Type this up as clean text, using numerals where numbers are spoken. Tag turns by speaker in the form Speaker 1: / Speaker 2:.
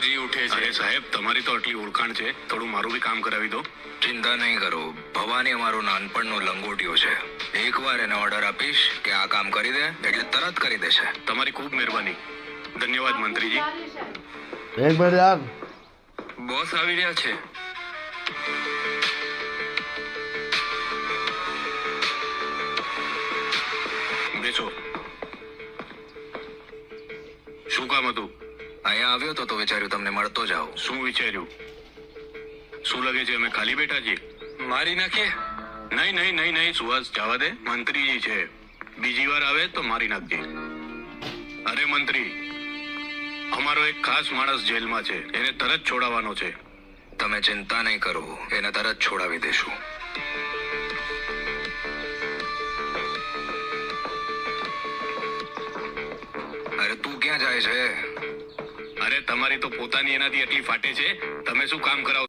Speaker 1: જી ઉઠે છે।
Speaker 2: અરે સાહેબ, તમારી તો આટલી ઓળખાણ છે, થોડું મારું બી કામ કરાવી દો।
Speaker 3: ચિંતા નહીં કરો, ભવાની અમારો નાનપણનો લંગોટિયો છે। એકવાર એને ઓર્ડર આપીશ કે આ કામ કરી દે એટલે તરત કરી દેશે।
Speaker 2: તમારી ખૂબ મહેરબાની, ધન્યવાદ મંત્રીજી।
Speaker 4: એક મિનિટ યાર,
Speaker 1: બોસ આવી રહ્યા છે।
Speaker 2: બેસો। શું કામ હતું?
Speaker 3: અહીંયા આવ્યો તો વિચાર્યું તમને મળતો જાઉં।
Speaker 2: શું વિચાર્યું? શું લાગે છે અમે ખાલી બેઠા છીએ?
Speaker 1: મારી નાખીએ।
Speaker 2: નહીં નહીં નહીં નહીં સુહાસ, જવા દે, મંત્રીજી છે, બીજી વાર આવે તો મારી નાખજે। અરે મંત્રી, અમારો એક ખાસ માણસ જેલમાં છે, એને તરત છોડાવવાનો છે।
Speaker 3: તમે ચિંતા નહીં કરો, એને તરત છોડાવી દેશું। અરે તું ક્યાં જાય છે?
Speaker 2: અરે તમારી તો પોતાની એનાથી એટલી ફાટે છે, તમે શું કામ કરાવો?